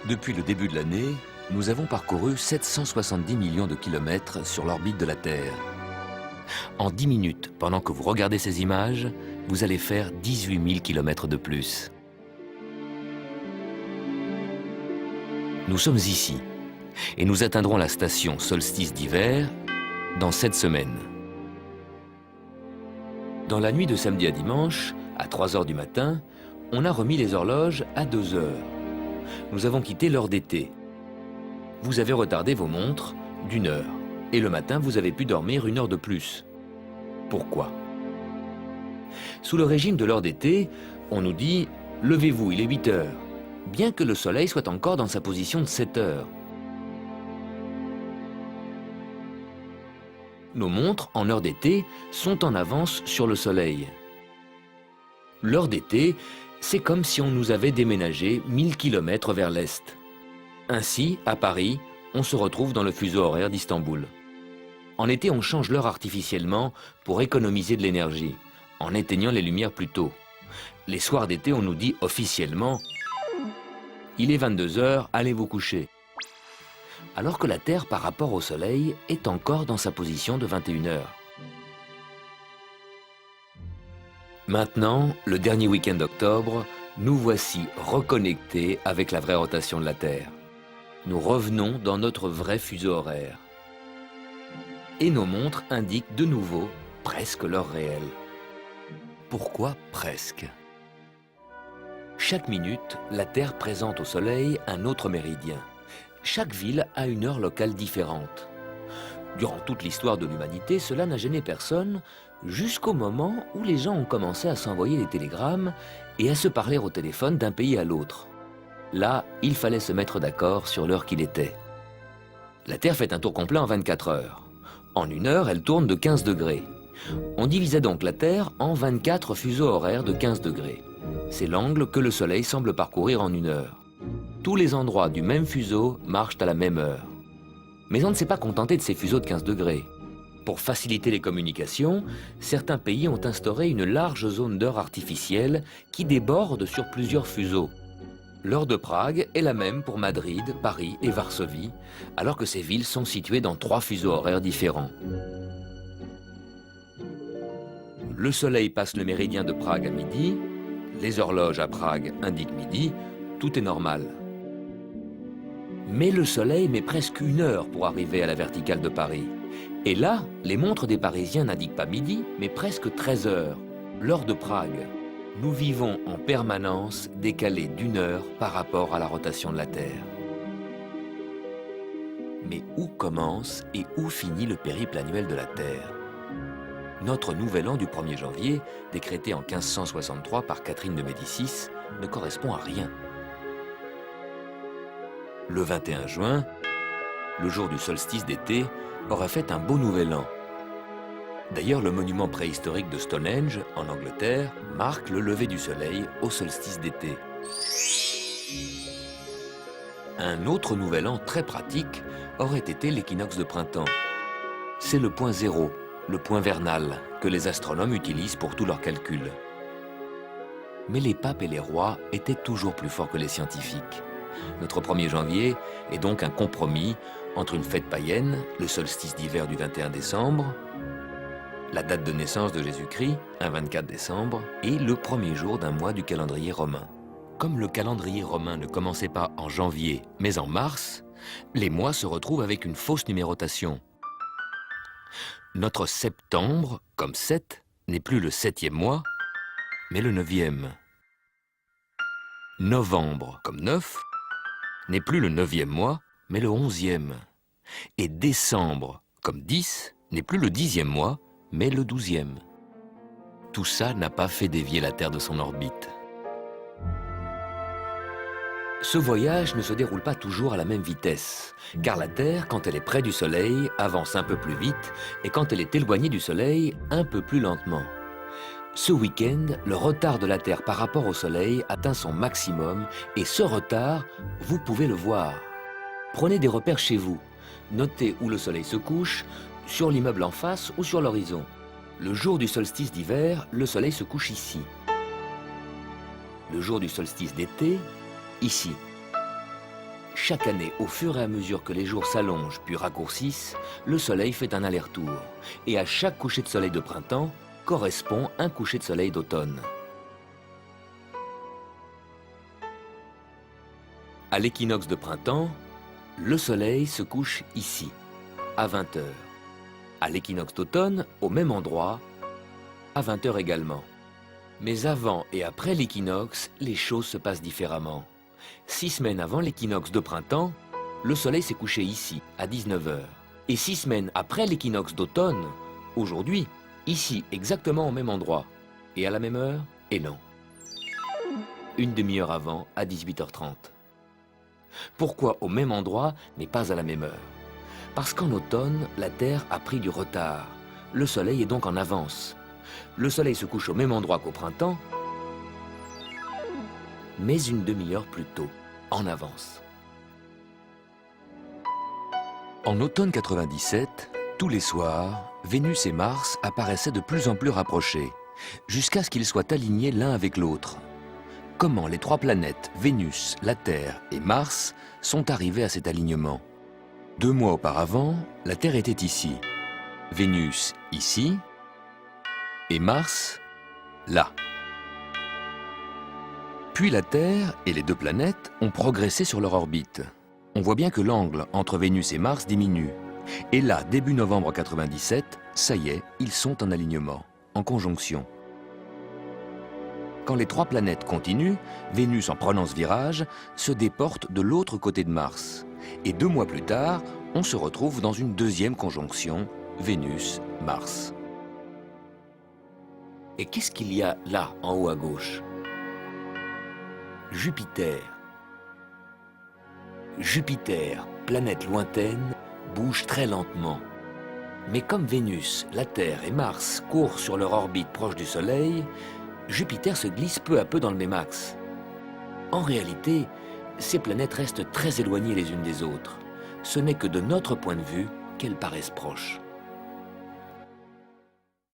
Depuis le début de l'année, nous avons parcouru 770 millions de kilomètres sur l'orbite de la Terre. En 10 minutes, pendant que vous regardez ces images, vous allez faire 18 000 kilomètres de plus. Nous sommes ici, et nous atteindrons la station solstice d'hiver dans 7 semaines. Dans la nuit de samedi à dimanche, à 3 heures du matin, on a remis les horloges à 2 heures. Nous avons quitté l'heure d'été. Vous avez retardé vos montres d'1 heure. Et le matin, vous avez pu dormir 1 heure de plus. Pourquoi? Sous le régime de l'heure d'été, on nous dit « Levez-vous, il est 8 heures », bien que le soleil soit encore dans sa position de 7 heures. Nos montres, en heure d'été, sont en avance sur le soleil. L'heure d'été, c'est comme si on nous avait déménagé 1000 km vers l'est. Ainsi, à Paris, on se retrouve dans le fuseau horaire d'Istanbul. En été, on change l'heure artificiellement pour économiser de l'énergie, en éteignant les lumières plus tôt. Les soirs d'été, on nous dit officiellement « Il est 22 heures, allez vous coucher ». Alors que la Terre, par rapport au Soleil, est encore dans sa position de 21 heures. Maintenant, le dernier week-end d'octobre, nous voici reconnectés avec la vraie rotation de la Terre. Nous revenons dans notre vrai fuseau horaire. Et nos montres indiquent de nouveau presque l'heure réelle. Pourquoi presque? Chaque minute, la Terre présente au Soleil un autre méridien. Chaque ville a une heure locale différente. Durant toute l'histoire de l'humanité, cela n'a gêné personne, jusqu'au moment où les gens ont commencé à s'envoyer des télégrammes et à se parler au téléphone d'un pays à l'autre. Là, il fallait se mettre d'accord sur l'heure qu'il était. La Terre fait un tour complet en 24 heures. En 1 heure, elle tourne de 15 degrés. On divisait donc la Terre en 24 fuseaux horaires de 15 degrés. C'est l'angle que le Soleil semble parcourir en 1 heure. Tous les endroits du même fuseau marchent à la même heure. Mais on ne s'est pas contenté de ces fuseaux de 15 degrés. Pour faciliter les communications, certains pays ont instauré une large zone d'heure artificielle qui déborde sur plusieurs fuseaux. L'heure de Prague est la même pour Madrid, Paris et Varsovie, alors que ces villes sont situées dans 3 fuseaux horaires différents. Le Soleil passe le méridien de Prague à midi, les horloges à Prague indiquent midi, tout est normal. Mais le Soleil met presque 1 heure pour arriver à la verticale de Paris. Et là, les montres des Parisiens n'indiquent pas midi, mais presque 13 heures, l'heure de Prague. Nous vivons en permanence décalés d'1 heure par rapport à la rotation de la Terre. Mais où commence et où finit le périple annuel de la Terre? Notre nouvel an du 1er janvier, décrété en 1563 par Catherine de Médicis, ne correspond à rien. Le 21 juin, le jour du solstice d'été, aurait fait un beau nouvel an. D'ailleurs, le monument préhistorique de Stonehenge, en Angleterre, marque le lever du soleil au solstice d'été. Un autre nouvel an très pratique aurait été l'équinoxe de printemps. C'est le point zéro, le point vernal, que les astronomes utilisent pour tous leurs calculs. Mais les papes et les rois étaient toujours plus forts que les scientifiques. Notre 1er janvier est donc un compromis entre une fête païenne, le solstice d'hiver du 21 décembre, la date de naissance de Jésus-Christ, un 24 décembre, et le 1er jour d'un mois du calendrier romain. Comme le calendrier romain ne commençait pas en janvier, mais en mars, les mois se retrouvent avec une fausse numérotation. Notre septembre, comme 7, n'est plus le 7e mois, mais le 9e. Novembre, comme 9, n'est plus le 9e mois, mais le 11e. Et décembre, comme 10, n'est plus le 10e mois, mais le 12e. Tout ça n'a pas fait dévier la Terre de son orbite. Ce voyage ne se déroule pas toujours à la même vitesse, car la Terre, quand elle est près du Soleil, avance un peu plus vite, et quand elle est éloignée du Soleil, un peu plus lentement. Ce week-end, le retard de la Terre par rapport au Soleil atteint son maximum, et ce retard, vous pouvez le voir. Prenez des repères chez vous. Notez où le Soleil se couche, sur l'immeuble en face ou sur l'horizon. Le jour du solstice d'hiver, le Soleil se couche ici. Le jour du solstice d'été, ici. Chaque année, au fur et à mesure que les jours s'allongent puis raccourcissent, le Soleil fait un aller-retour. Et à chaque coucher de soleil de printemps correspond un coucher de soleil d'automne. À l'équinoxe de printemps, le Soleil se couche ici, à 20 h. À l'équinoxe d'automne, au même endroit, à 20 h également. Mais avant et après l'équinoxe, les choses se passent différemment. 6 semaines avant l'équinoxe de printemps, le Soleil s'est couché ici, à 19 h. Et 6 semaines après l'équinoxe d'automne, aujourd'hui, ici, exactement au même endroit. Et à la même heure? Et non. Une demi-heure avant, à 18 h 30. Pourquoi au même endroit, mais pas à la même heure? Parce qu'en automne, la Terre a pris du retard. Le Soleil est donc en avance. Le Soleil se couche au même endroit qu'au printemps, mais une demi-heure plus tôt, en avance. En automne 97, tous les soirs, Vénus et Mars apparaissaient de plus en plus rapprochés, jusqu'à ce qu'ils soient alignés l'un avec l'autre. Comment les trois planètes, Vénus, la Terre et Mars, sont arrivés à cet alignement? 2 mois auparavant, la Terre était ici, Vénus ici, et Mars là. Puis la Terre et les 2 planètes ont progressé sur leur orbite. On voit bien que l'angle entre Vénus et Mars diminue. Et là, début novembre 97, ça y est, ils sont en alignement, en conjonction. Quand les 3 planètes continuent, Vénus, en prenant ce virage, se déporte de l'autre côté de Mars. Et 2 mois plus tard, on se retrouve dans une deuxième conjonction, Vénus-Mars. Et qu'est-ce qu'il y a là, en haut à gauche? Jupiter. Jupiter, planète lointaine, bouge très lentement. Mais comme Vénus, la Terre et Mars courent sur leur orbite proche du Soleil, Jupiter se glisse peu à peu dans le même axe. En réalité, ces planètes restent très éloignées les unes des autres. Ce n'est que de notre point de vue qu'elles paraissent proches.